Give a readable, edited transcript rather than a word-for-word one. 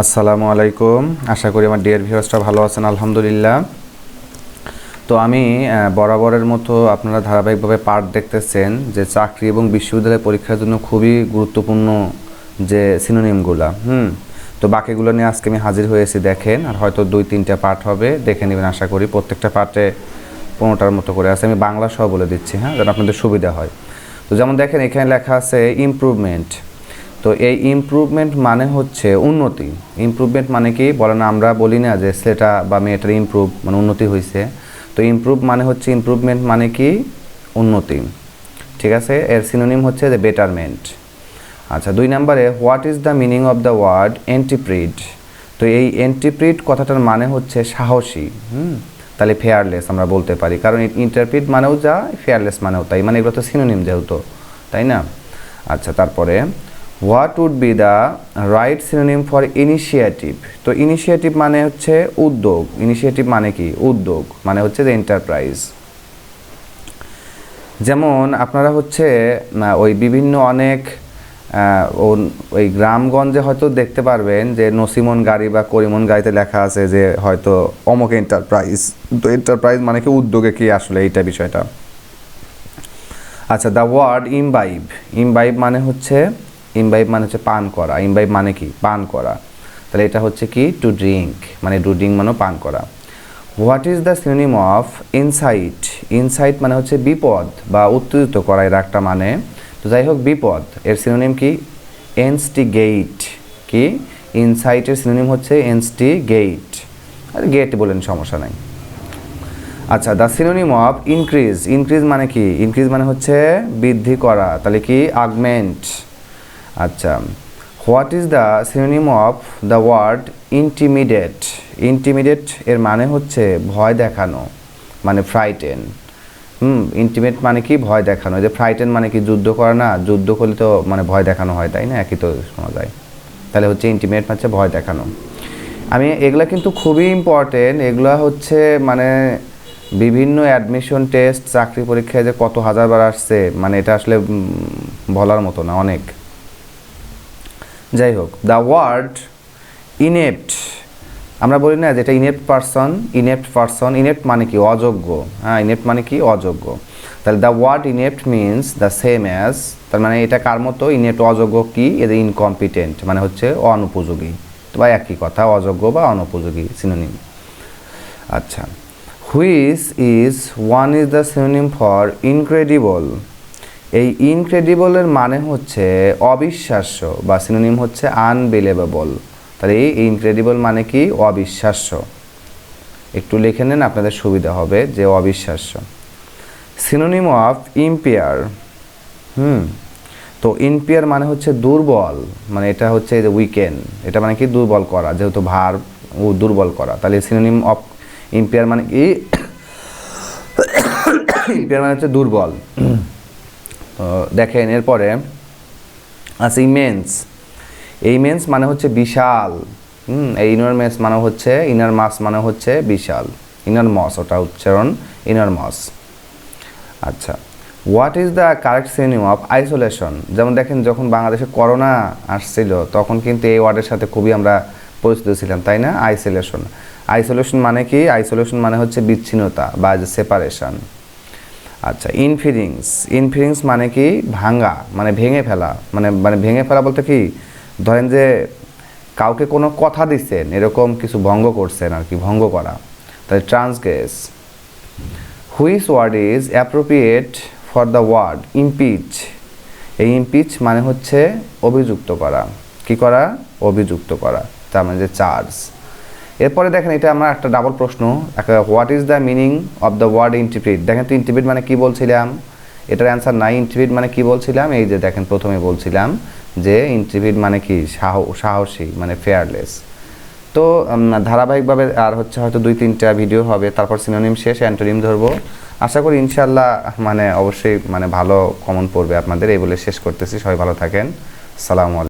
আসসালামু আলাইকুম। আশা করি আমার ডিয়ার ভিউয়ার্সরা ভালো আছেন আলহামদুলিল্লাহ। তো আমি বরাবরের মতো আপনারা ধারাবাহিকভাবে পাঠ দেখতেছেন যে চাকরি এবং বিশ্ববিদ্যালয় পরীক্ষার জন্য খুবই গুরুত্বপূর্ণ যে সিনোনিমগুলা তো বাকিগুলো নিয়ে আজকে আমি হাজির হয়েছি। দেখেন, আর হয়তো 2-3টা পাঠ হবে, দেখে নেবেন। আশা করি প্রত্যেকটা পাঠে 15টার মতো করে আছে। আমি বাংলা সহ বলে দিচ্ছি, যেন আপনাদের সুবিধা হয়। তো যেমন দেখেন, এখানে লেখা আছে ইমপ্রুভমেন্ট। তো এই ইমপ্রুভমেন্ট মানে হচ্ছে উন্নতি। ইমপ্রুভমেন্ট মানে কি বলেন, আমরা বলি না যে ছেলেটা বা মেয়েটার ইমপ্রুভ মানে উন্নতি হয়েছে। তো ইমপ্রুভ মানে হচ্ছে, ইমপ্রুভমেন্ট মানে কি উন্নতি, ঠিক আছে। এর সিনোনিম হচ্ছে যে বেটারমেন্ট। আচ্ছা, 2 নম্বরে what is the meaning of the word intrepid. তো এই এন্টিপ্রিড কথাটার মানে হচ্ছে সাহসী। তাহলে ফেয়ারলেস আমরা বলতে পারি, কারণ ইন্টারপ্রিট মানেও যা, ফেয়ারলেস মানেও তাই, মানে এগুলো তো সিনোনিম যেহেতু, তাই না। আচ্ছা, তারপরে what would be the right synonym for initiative. তো ইনিশিয়েটিভ মানে হচ্ছে উদ্যোগ। ইনিশিয়েটিভ মানে কি উদ্যোগ, মানে হচ্ছে যে এন্টারপ্রাইজ। যেমন আপনারা হচ্ছে ওই বিভিন্ন অনেক ওই গ্রামগঞ্জে হয়তো দেখতে পারবেন যে নসিমন গাড়ি বা করিমন গাড়িতে লেখা আছে যে হয়তো অমুক এন্টারপ্রাইজ। তো এন্টারপ্রাইজ মানে কি উদ্যোগে কি আসলে এইটা বিষয়টা। আচ্ছা, দ্য ওয়ার্ড ইমবাইব। ইমবাইব মানে হচ্ছে পান করা। ইমবাইব মানে কি পান করা। তাহলে এটা হচ্ছে কি টু ড্রিঙ্ক, মানে টু ড্রিঙ্ক মানে পান করা। What is the synonym of insight. Insight মানে হচ্ছে বিপদ বা উত্তেজিত করা, এর একটা মানে। তো যাই হোক, বিপদ এর সিনোনিম কি ইনস্টিগেট। কি ইনসাইটের সিনোনিম হচ্ছে ইনস্টিগেট, আর গেট বলেন, সমস্যা নাই। আচ্ছা, the synonym of increase. Increase মানে কি ইনক্রিজ মানে হচ্ছে বৃদ্ধি করা, তাহলে কি আগমেন্ট। আচ্ছা, what is the synonym of the word intimidate. Intimidate এর মানে হচ্ছে ভয় দেখানো, মানে ফ্রাইটেন। ইন্টিমেট মানে কি ভয় দেখানো। যে ফ্রাইটেন মানে কি যুদ্ধ করা না, যুদ্ধ করলে তো মানে ভয় দেখানো হয়, তাই না, একই তো শোনা যায়। তাহলে হচ্ছে ইন্টিমেট হচ্ছে ভয় দেখানো। আমি এগুলা কিন্তু খুবই ইম্পর্টেন্ট। এগুলা হচ্ছে মানে বিভিন্ন অ্যাডমিশন টেস্ট, চাকরি পরীক্ষায় যে কত হাজারবার আসছে, মানে এটা আসলে বলার মতো না, অনেক। যাই হোক, দ্য ওয়ার্ড ইনেপ্ট। আমরা বলি না যেটা ইনেপ্ট পারসন। ইনেপ্ট মানে কি অযোগ্য। ইনেপ্ট মানে কি অযোগ্য। তাহলে the word inept means the same as, তার মানে এটা কার মতো, ইনেপ্ট অযোগ্য কি, এদের ইনকম্পিটেন্ট মানে হচ্ছে অনুপযোগী, বা একই কথা, অযোগ্য বা অনুপযোগী সিনোনিম। আচ্ছা, which is the synonym for incredible. এই ইনক্রেডিবলের মানে হচ্ছে অবিশ্বাস্য, বা সিনোনিম হচ্ছে আনবিলিভেবল। তাহলে এই ইনক্রেডিবল মানে কি অবিশ্বাস্য। একটু লিখে নেন, আপনাদের সুবিধা হবে যে অবিশ্বাস্য। Synonym of impair. তো ইম্পেয়ার মানে হচ্ছে দুর্বল, মানে এটা হচ্ছে যে উইকেন, এটা মানে কি দুর্বল করা, যেহেতু ভার্ব দুর্বল করা। তাহলে সিনোনিম অফ ইম্পেয়ার মানে কি ইম্পেয়ার মানে হচ্ছে দুর্বল। দেখেন এরপরে আছে ইমেন্স। ইমেন্স মানে হচ্ছে বিশাল। এই ইনরমেস মানে হচ্ছে, ইনার মাস মানে হচ্ছে বিশাল, ইনার মস, ওটা উচ্চারণ ইনার মস। আচ্ছা, what is the correct synonym of isolation. যেমন দেখেন, যখন বাংলাদেশে করোনা আসছিল তখন কিন্তু এই ওয়ার্ডের সাথে খুবই আমরা পরিচিত ছিলাম, তাই না। আইসোলেশন। আইসোলেশন মানে কি আইসোলেশন মানে হচ্ছে বিচ্ছিন্নতা বা সেপারেশন। আচ্ছা, ইনফিরিংস মানে কি ভাঙ্গা, মানে ভেঙে ফেলা, মানে ভেঙে ফেলা বলতে কি, ধরেন যে কাউকে কোনো কথা দিচ্ছেন, এরকম কিছু ভঙ্গ করছেন আর কি, ভঙ্গ করা। তাহলে transgress. Which word is appropriate for the word impeach. এই ইমপিচ মানে হচ্ছে অভিযুক্ত করা। কি করা, অভিযুক্ত করা, তার মানে যে চার্জ। এরপরে দেখেন, এটা আমার একটা ডাবল প্রশ্ন। What is the meaning of the word interpret. দেখেন তো ইন্টিপ্রিট মানে কি বলছিলাম, এটার অ্যান্সার নাই। ইন্টিপ্রিট মানে কি বলছিলাম, এই যে দেখেন প্রথমে বলছিলাম যে ইন্টিপ্রিট মানে কি সাহসী, মানে ফেয়ারলেস। তো ধারাবাহিকভাবে আর হচ্ছে হয়তো 2-3টা ভিডিও হবে, তারপর সিনোনিম শেষ, অ্যান্টোনিম ধরবো। আশা করি ইনশাল্লাহ মানে অবশ্যই মানে ভালো কমন পড়বে আপনাদের। এই বলে শেষ করতেছি। সবাই ভালো থাকেন। আসসালামু আলাইকুম।